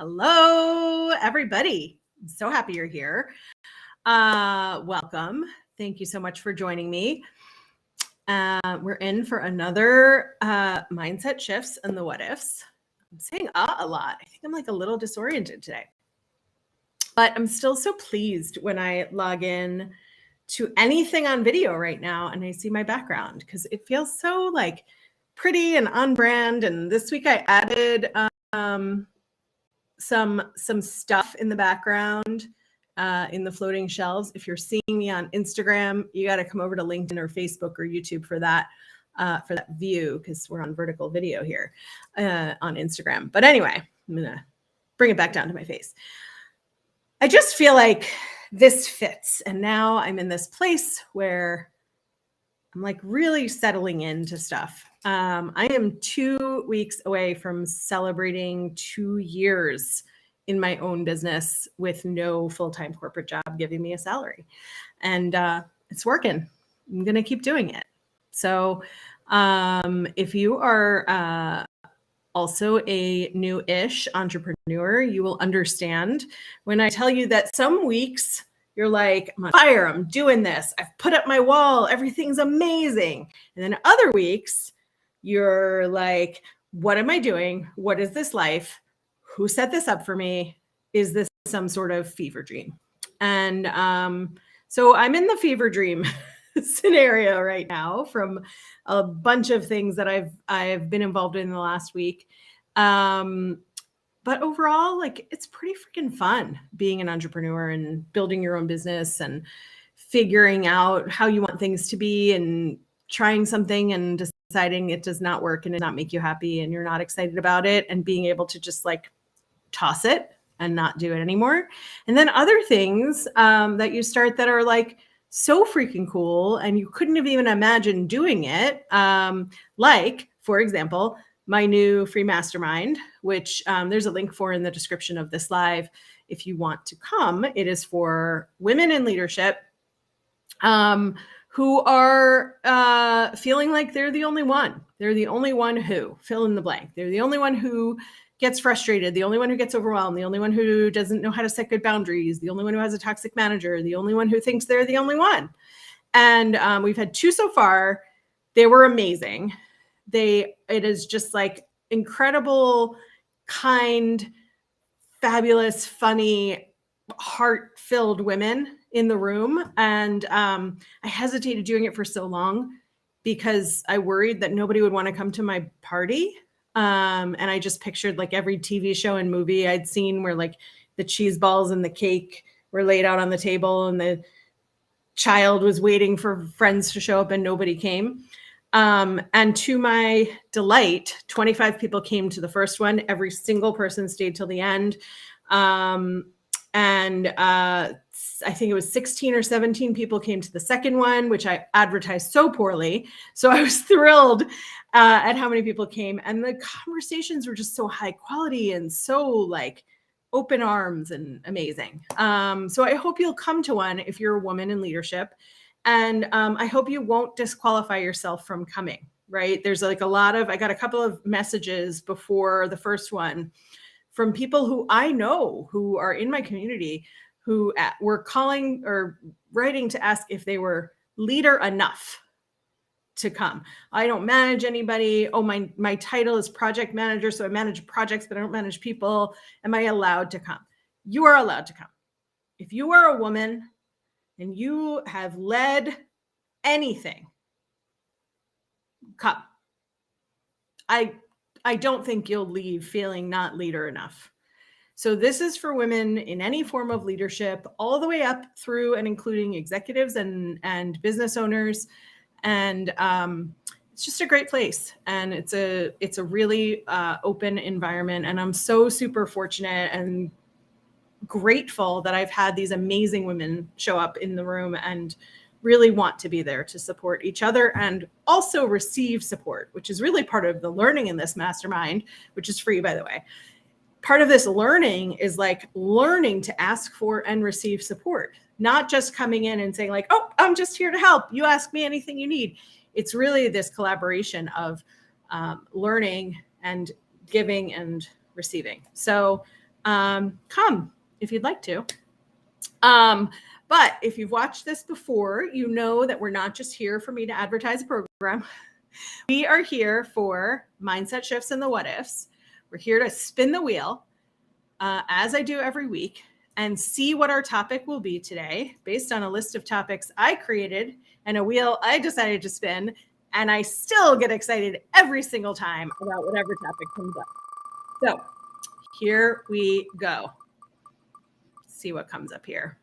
Hello, everybody. I'm so happy you're here. Welcome. Thank you so much for joining me. We're in for another mindset shifts and the what ifs. I'm saying a lot. I think I'm like a little disoriented today, but I'm still so pleased when I log in to anything on video right now and I see my background because it feels so like pretty and on brand. And this week I added some stuff in the background in the floating shelves. If you're seeing me on Instagram, you got to come over to LinkedIn or Facebook or YouTube for that view, because we're on vertical video here on Instagram. But anyway, I'm gonna bring it back down to my face. I just feel like this fits, and now I'm in this place where I'm like really settling into stuff. I am 2 weeks away from celebrating 2 years in my own business with no full-time corporate job giving me a salary. And it's working. I'm going to keep doing it. So if you are also a new-ish entrepreneur, you will understand when I tell you that some weeks you're like, I'm on fire, I'm doing this, I've put up my wall, everything's amazing. And then other weeks, you're like, what am I doing? What is this life? Who set this up for me? Is this some sort of fever dream? And so I'm in the fever dream scenario right now from a bunch of things that I've been involved in the last week. But overall, like, it's pretty freaking fun being an entrepreneur and building your own business and figuring out how you want things to be and trying something and deciding it does not work and it does not make you happy and you're not excited about it, and being able to just like toss it and not do it anymore. And then other things that you start that are like so freaking cool and you couldn't have even imagined doing it. Like, for example, my new free mastermind, which there's a link for in the description of this live. If you want to come, it is for women in leadership who are feeling like they're the only one. They're the only one who, fill in the blank. They're the only one who gets frustrated, the only one who gets overwhelmed, the only one who doesn't know how to set good boundaries, the only one who has a toxic manager, the only one who thinks they're the only one. And we've had 2 so far. They were amazing. It is just like incredible, kind, fabulous, funny, heart-filled women in the room. And I hesitated doing it for so long because I worried that nobody would want to come to my party. And I just pictured like every TV show and movie I'd seen where like the cheese balls and the cake were laid out on the table and the child was waiting for friends to show up and nobody came. And to my delight, 25 people came to the first one. Every single person stayed till the end. I think it was 16 or 17 people came to the second one, which I advertised so poorly. So I was thrilled at how many people came. And the conversations were just so high quality and so like open arms and amazing. So I hope you'll come to one if you're a woman in leadership. And I hope you won't disqualify yourself from coming, right? There's like I got a couple of messages before the first one from people who I know who are in my community who were calling or writing to ask if they were leader enough to come. I don't manage anybody. Oh, my title is project manager, so I manage projects, but I don't manage people. Am I allowed to come? You are allowed to come. If you are a woman and you have led anything, come. I don't think you'll leave feeling not leader enough. So this is for women in any form of leadership, all the way up through and including executives and business owners. And it's just a great place. And it's a really open environment. And I'm so super fortunate and grateful that I've had these amazing women show up in the room and really want to be there to support each other and also receive support, which is really part of the learning in this mastermind, which is free, by the way. Part of this learning is like learning to ask for and receive support, not just coming in and saying like, oh, I'm just here to help. You ask me anything you need. It's really this collaboration of learning and giving and receiving. So come if you'd like to. But if you've watched this before, you know that we're not just here for me to advertise a program. We are here for mindset shifts and the what ifs. We're here to spin the wheel, as I do every week, and see what our topic will be today based on a list of topics I created and a wheel I decided to spin. And I still get excited every single time about whatever topic comes up. So here we go. Let's see what comes up here.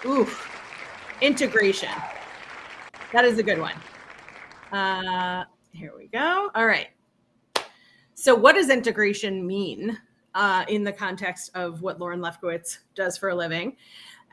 Oof. Integration. That is a good one. Here we go. All right. So what does integration mean in the context of what Lauren Lefkowitz does for a living?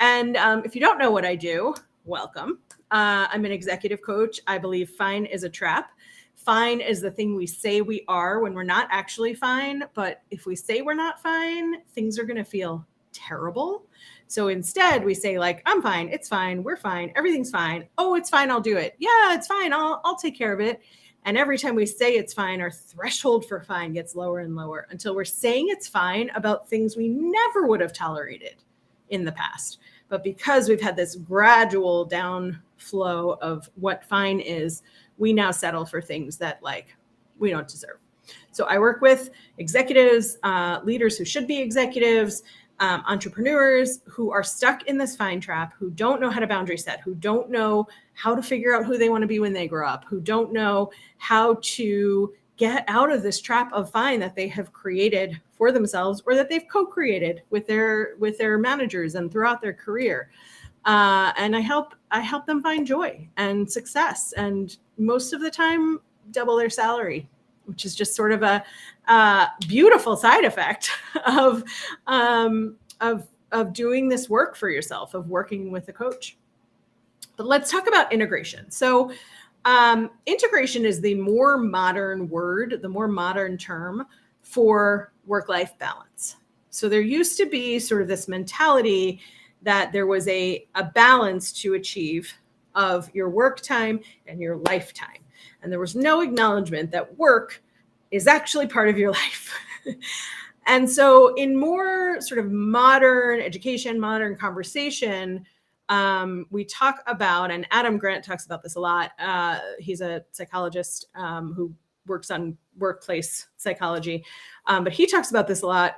And if you don't know what I do, welcome. I'm an executive coach. I believe fine is a trap. Fine is the thing we say we are when we're not actually fine. But if we say we're not fine, things are going to feel terrible. So instead we say like, I'm fine, it's fine, we're fine, everything's fine. Oh, it's fine, I'll do it. Yeah, it's fine, I'll take care of it. And every time we say it's fine, our threshold for fine gets lower and lower until we're saying it's fine about things we never would have tolerated in the past. But because we've had this gradual downflow of what fine is, we now settle for things that like we don't deserve. So I work with executives, leaders who should be executives, entrepreneurs who are stuck in this fine trap, who don't know how to boundary set, who don't know how to figure out who they want to be when they grow up, who don't know how to get out of this trap of fine that they have created for themselves or that they've co-created with their managers and throughout their career. And I help them find joy and success, and most of the time double their salary, which is just sort of a beautiful side effect of doing this work for yourself, of working with a coach. But let's talk about integration. So integration is the more modern word, the more modern term for work-life balance. So there used to be sort of this mentality that there was a balance to achieve of your work time and your lifetime. And there was no acknowledgement that work is actually part of your life. And so in more sort of modern education, modern conversation, we talk about, and Adam Grant talks about this a lot. He's a psychologist who works on workplace psychology. But he talks about this a lot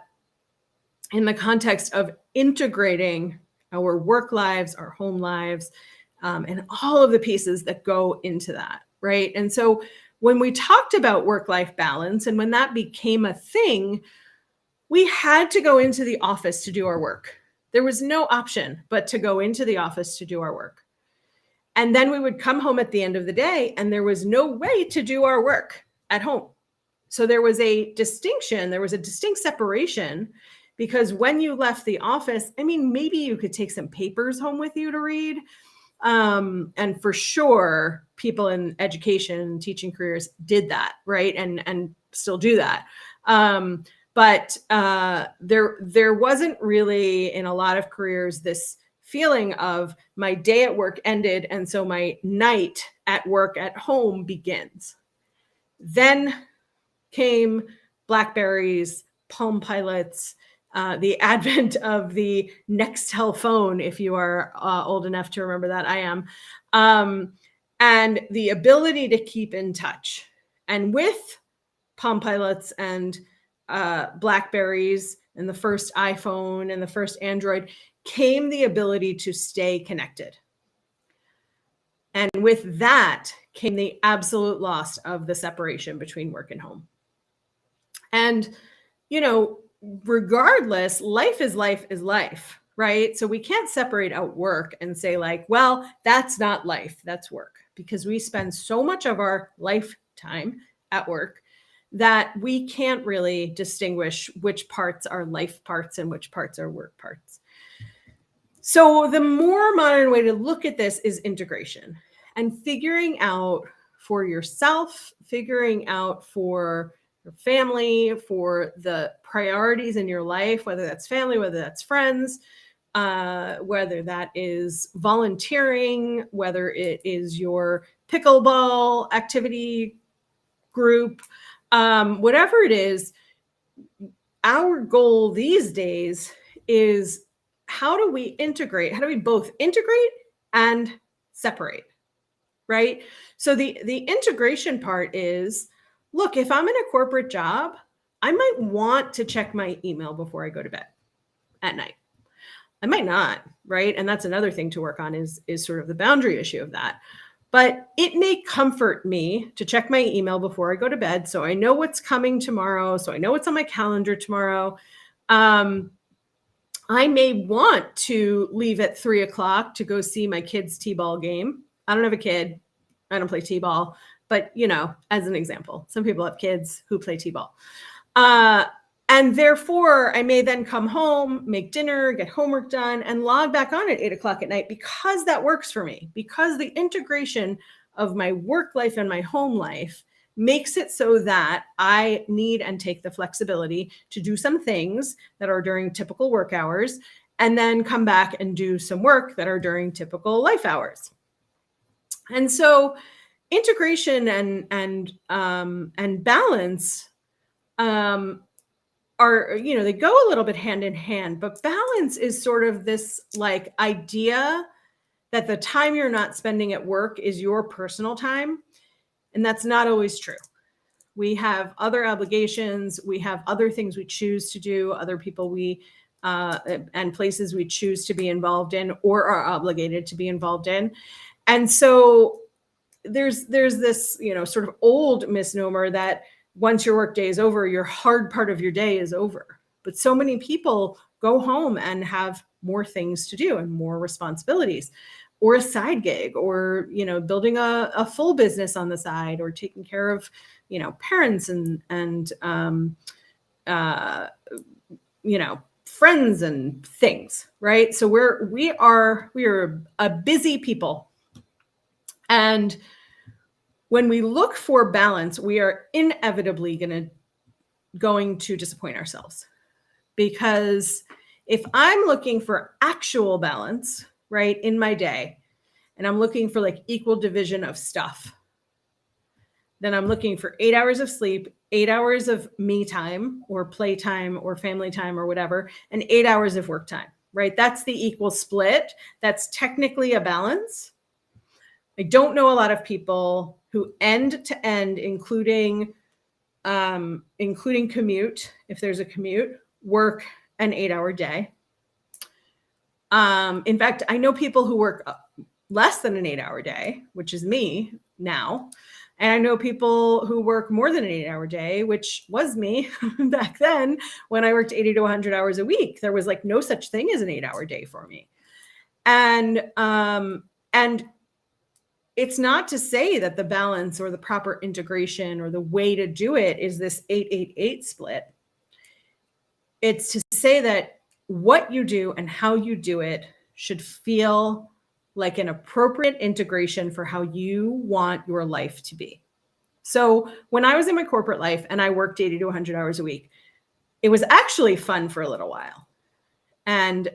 in the context of integrating our work lives, our home lives, and all of the pieces that go into that, right? And so when we talked about work-life balance and when that became a thing, we had to go into the office to do our work. There was no option but to go into the office to do our work. And then we would come home at the end of the day and there was no way to do our work at home. So there was a distinction, there was a distinct separation, because when you left the office, I mean, maybe you could take some papers home with you to read. And for sure, people in education, teaching careers did that, right? And still do that. But there wasn't really, in a lot of careers, this feeling of my day at work ended, and so my night at work at home begins. Then came BlackBerries, Palm Pilots, the advent of the Nextel phone, if you are old enough to remember that, I am, and the ability to keep in touch. And with Palm Pilots and BlackBerries and the first iPhone and the first Android came the ability to stay connected. And with that came the absolute loss of the separation between work and home. And, you know, regardless, life is life, right? So we can't separate out work and say like, well, that's not life, that's work, because we spend so much of our lifetime at work that we can't really distinguish which parts are life parts and which parts are work parts. So the more modern way to look at this is integration and figuring out for yourself, figuring out for your family, for the priorities in your life, whether that's family, whether that's friends, whether that is volunteering, whether it is your pickleball activity group, Whatever it is, our goal these days is how do we integrate? How do we both integrate and separate? Right? So the integration part is, look, if I'm in a corporate job, I might want to check my email before I go to bed at night. I might not, right? And that's another thing to work on is sort of the boundary issue of that. But it may comfort me to check my email before I go to bed, so I know what's coming tomorrow, so I know what's on my calendar tomorrow. I may want to leave at 3:00 to go see my kid's t-ball game. I don't have a kid. I don't play t-ball, but as an example, some people have kids who play t-ball. And therefore, I may then come home, make dinner, get homework done, and log back on at 8:00 at night because that works for me, because the integration of my work life and my home life makes it so that I need and take the flexibility to do some things that are during typical work hours and then come back and do some work that are during typical life hours. And so integration and balance are, they go a little bit hand in hand, but balance is sort of this like idea that the time you're not spending at work is your personal time. And that's not always true. We have other obligations. We have other things we choose to do, other people and places we choose to be involved in or are obligated to be involved in. And so there's this, sort of old misnomer that once your work day is over, your hard part of your day is over. But so many people go home and have more things to do and more responsibilities, or a side gig, or building a full business on the side, or taking care of parents and friends and things, right? So we are a busy people, and when we look for balance, we are inevitably going to disappoint ourselves, because if I'm looking for actual balance, right, in my day, and I'm looking for like equal division of stuff, then I'm looking for 8 hours of sleep, 8 hours of me time or play time or family time or whatever, and 8 hours of work time, right? That's the equal split. That's technically a balance. I don't know a lot of people who end to end, including commute, if there's a commute, work an 8-hour day. In fact, I know people who work less than an 8-hour day, which is me now. And I know people who work more than an 8-hour day, which was me back then when I worked 80 to 100 hours a week. There was like no such thing as an 8-hour day for me. And it's not to say that the balance or the proper integration or the way to do it is this 8-8-8 split. It's to say that what you do and how you do it should feel like an appropriate integration for how you want your life to be. So when I was in my corporate life and I worked 80 to 100 hours a week, it was actually fun for a little while. And,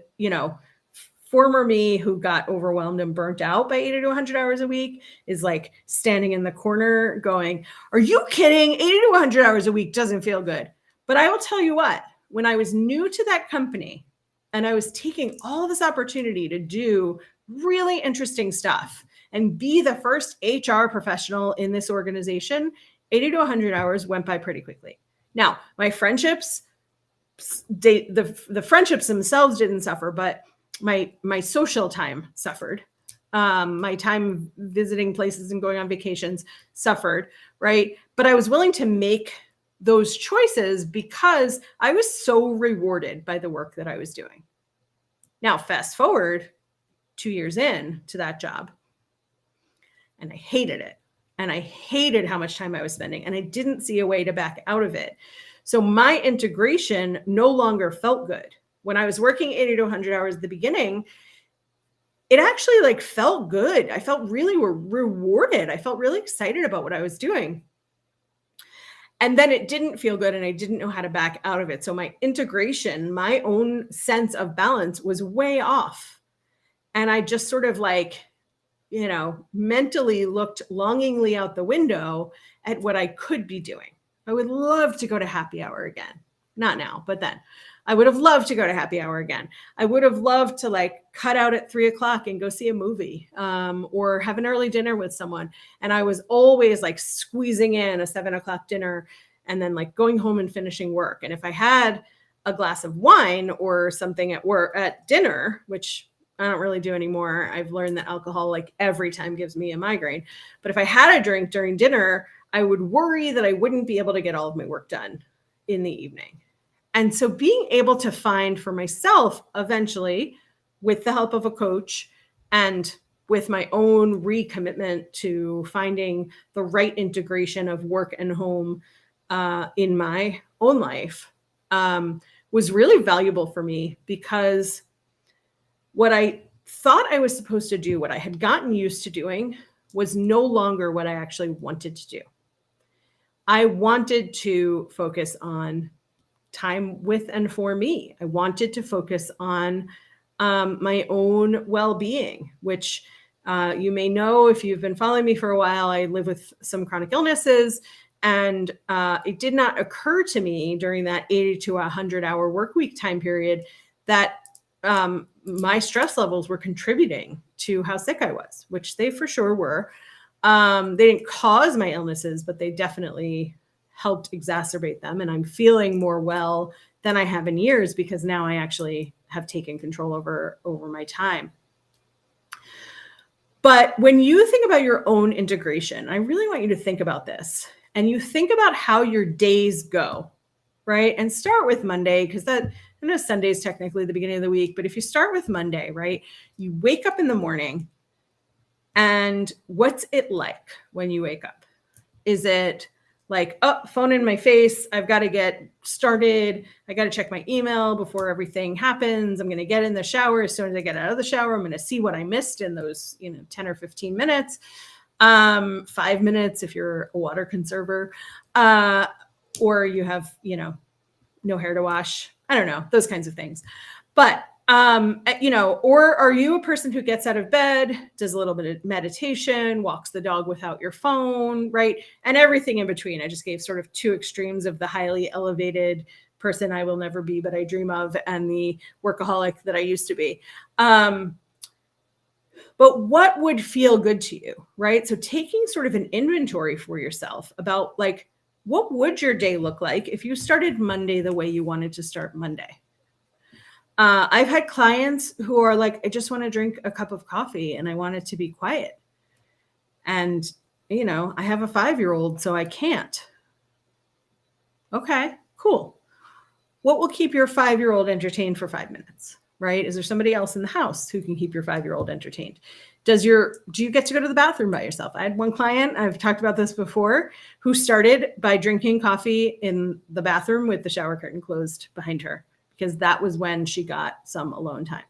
former me who got overwhelmed and burnt out by 80 to 100 hours a week is like standing in the corner going, are you kidding? 80 to 100 hours a week doesn't feel good. But I will tell you what, when I was new to that company and I was taking all this opportunity to do really interesting stuff and be the first HR professional in this organization, 80 to 100 hours went by pretty quickly. Now, my friendships, the friendships themselves didn't suffer, but my social time suffered. My time visiting places and going on vacations suffered, right? But I was willing to make those choices because I was so rewarded by the work that I was doing. Now, fast forward 2 years in to that job, and I hated it. And I hated how much time I was spending, and I didn't see a way to back out of it. So my integration no longer felt good. When I was working 80 to 100 hours at the beginning, it actually felt good. I felt really rewarded. I felt really excited about what I was doing. And then it didn't feel good, and I didn't know how to back out of it. So my integration, my own sense of balance was way off. And I just sort of mentally looked longingly out the window at what I could be doing. I would love to go to happy hour again. Not now, but then. I would have loved to go to happy hour again. I would have loved to like cut out at 3:00 and go see a movie, or have an early dinner with someone. And I was always like squeezing in a 7:00 dinner and then like going home and finishing work. And if I had a glass of wine or something at work at dinner, which I don't really do anymore. I've learned that alcohol like every time gives me a migraine. But if I had a drink during dinner, I would worry that I wouldn't be able to get all of my work done in the evening. And so being able to find for myself eventually, with the help of a coach and with my own recommitment to finding the right integration of work and home in my own life, was really valuable for me, because what I thought I was supposed to do, what I had gotten used to doing, was no longer what I actually wanted to do. I wanted to focus on time with and for me. I wanted to focus on my own well-being, which you may know if you've been following me for a while. I live with some chronic illnesses, and it did not occur to me during that 80 to 100-hour work week time period that my stress levels were contributing to how sick I was, which they for sure were. They didn't cause my illnesses, but they definitely helped exacerbate them. And I'm feeling more well than I have in years, because now I actually have taken control over my time. But when you think about your own integration, I really want you to think about this, and you think about how your days go, right? And start with Monday, because I know Sunday is technically the beginning of the week, but if you start with Monday, right? You wake up in the morning, and what's it like when you wake up? Is it like, oh, phone in my face, I've got to get started. I got to check my email before everything happens. I'm going to get in the shower. As soon as I get out of the shower, I'm going to see what I missed in those, 10 or 15 minutes, 5 minutes if you're a water conserver, or you have, no hair to wash. I don't know, those kinds of things. But or are you a person who gets out of bed, does a little bit of meditation, walks the dog without your phone, right? And everything in between. I just gave sort of two extremes of the highly elevated person I will never be, but I dream of, and the workaholic that I used to be. But what would feel good to you, right? So taking sort of an inventory for yourself about like, what would your day look like if you started Monday the way you wanted to start Monday? I've had clients who are like, I just want to drink a cup of coffee and I want it to be quiet. And, I have a 5-year-old, so I can't. Okay, cool. What will keep your 5-year-old entertained for 5 minutes, right? Is there somebody else in the house who can keep your 5-year-old entertained? Do you get to go to the bathroom by yourself? I had one client, I've talked about this before, who started by drinking coffee in the bathroom with the shower curtain closed behind her, because that was when she got some alone time.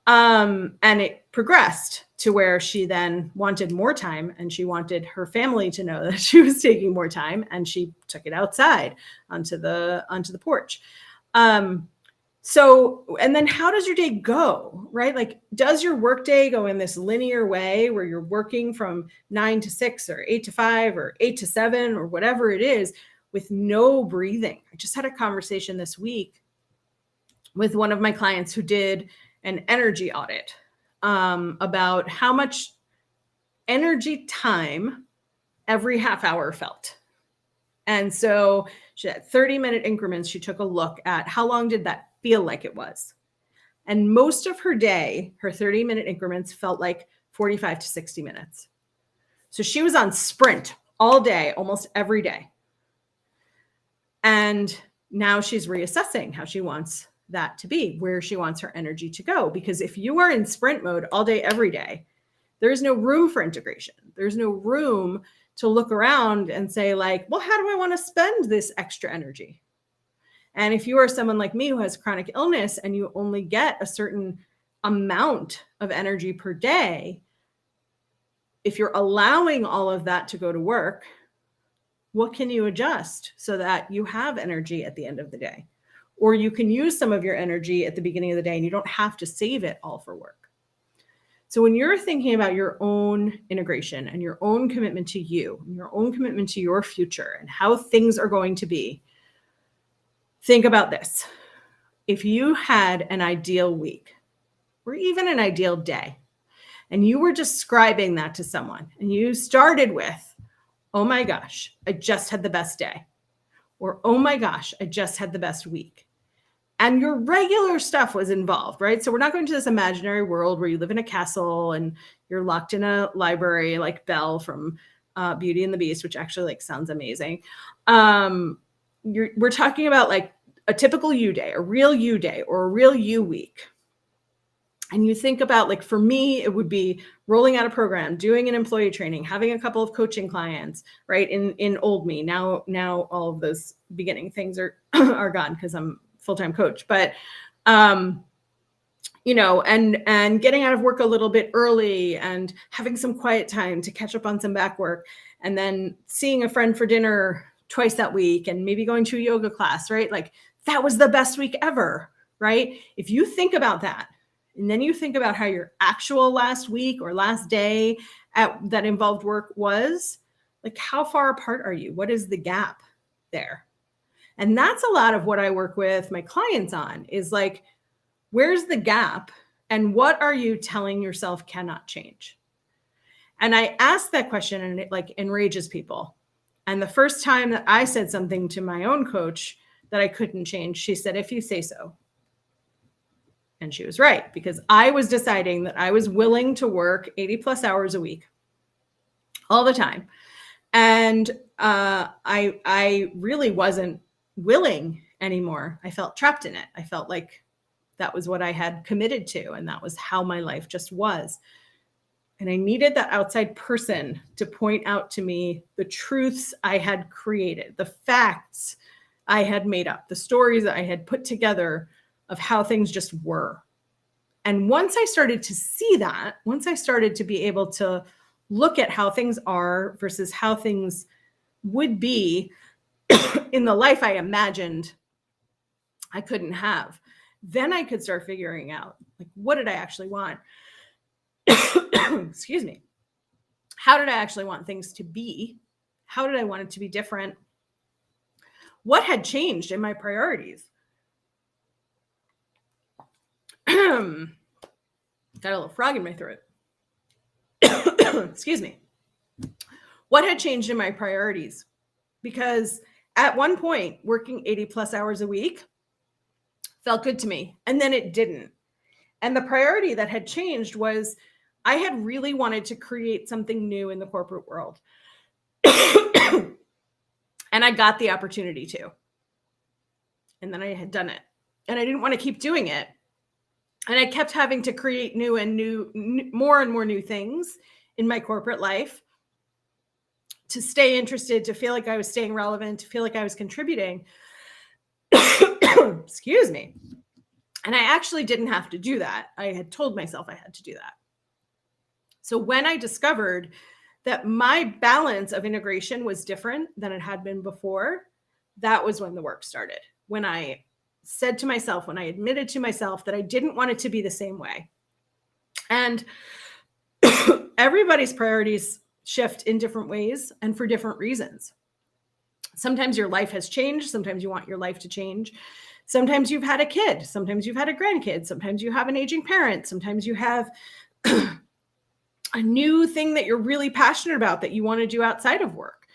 And it progressed to where she then wanted more time, and she wanted her family to know that she was taking more time, and she took it outside onto the porch. So, and then how does your day go, right? Like, does your work day go in this linear way where you're working from 9 to 6 or 8 to 5 or 8 to 7 or whatever it is with no breathing? I just had a conversation this week with one of my clients who did an energy audit about how much energy time every half hour felt. And so she had 30-minute increments. She took a look at how long did that feel like it was. And most of her day, her 30-minute increments felt like 45 to 60 minutes. So she was on sprint all day, almost every day. And now she's reassessing how she wants that to be, where she wants her energy to go. Because if you are in sprint mode all day, every day, there's no room for integration. There's no room to look around and say like, well, how do I want to spend this extra energy? And if you are someone like me who has chronic illness and you only get a certain amount of energy per day, if you're allowing all of that to go to work, what can you adjust so that you have energy at the end of the day? Or you can use some of your energy at the beginning of the day and you don't have to save it all for work. So when you're thinking about your own integration and your own commitment to you, and your own commitment to your future and how things are going to be, think about this. If you had an ideal week or even an ideal day, and you were describing that to someone, and you started with, oh my gosh, I just had the best day, or oh my gosh, I just had the best week, and your regular stuff was involved, right? So we're not going to this imaginary world where you live in a castle and you're locked in a library like Belle from Beauty and the Beast, which actually like sounds amazing. We're talking about like a typical you day, a real you day, or a real you week. And you think about, like, for me, it would be rolling out a program, doing an employee training, having a couple of coaching clients, right? In old me. Now all of those beginning things are are gone because I'm full-time coach. But you know, and getting out of work a little bit early and having some quiet time to catch up on some back work, and then seeing a friend for dinner twice that week, and maybe going to a yoga class, right? Like, that was the best week ever, right? If you think about that, and then you think about how your actual last week or last day that involved work was, like, how far apart are you? What is the gap there? And that's a lot of what I work with my clients on, is like, where's the gap and what are you telling yourself cannot change? And I ask that question and it like enrages people. And the first time that I said something to my own coach that I couldn't change, she said, if you say so. And she was right, because I was deciding that I was willing to work 80 plus hours a week all the time. And I really wasn't willing anymore. I felt trapped in it. I felt like that was what I had committed to, and that was how my life just was. And I needed that outside person to point out to me the truths I had created, the facts I had made up, the stories I had put together of how things just were. And once I started to see that, once I started to be able to look at how things are versus how things would be in the life I imagined I couldn't have, then I could start figuring out, like, what did I actually want? Excuse me. How did I actually want things to be? How did I want it to be different? What had changed in my priorities? Got a little frog in my throat. Excuse me. What had changed in my priorities? Because at one point, working 80 plus hours a week felt good to me, and then it didn't. And the priority that had changed was I had really wanted to create something new in the corporate world. And I got the opportunity to. And then I had done it. And I didn't want to keep doing it. And I kept having to create more and more new things in my corporate life to stay interested, to feel like I was staying relevant, to feel like I was contributing. Excuse me. And I actually didn't have to do that. I had told myself I had to do that. So when I discovered that my balance of integration was different than it had been before, that was when the work started. When I said to myself, when I admitted to myself that I didn't want it to be the same way. And everybody's priorities shift in different ways and for different reasons. Sometimes your life has changed. Sometimes you want your life to change. Sometimes you've had a kid. Sometimes you've had a grandkid. Sometimes you have an aging parent. Sometimes you have a new thing that you're really passionate about that you want to do outside of work.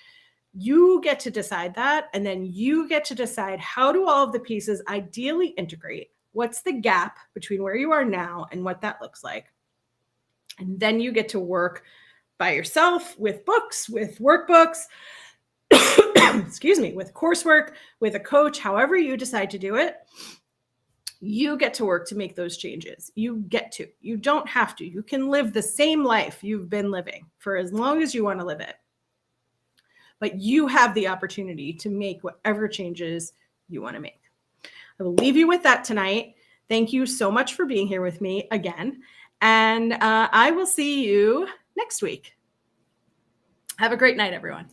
You get to decide that. And then you get to decide, how do all of the pieces ideally integrate? What's the gap between where you are now and what that looks like? And then you get to work by yourself with books, with workbooks, excuse me, with coursework, with a coach, however you decide to do it. You get to work to make those changes. You get to. You don't have to. You can live the same life you've been living for as long as you want to live it. But you have the opportunity to make whatever changes you want to make. I will leave you with that tonight. Thank you so much for being here with me again. And I will see you next week. Have a great night, everyone.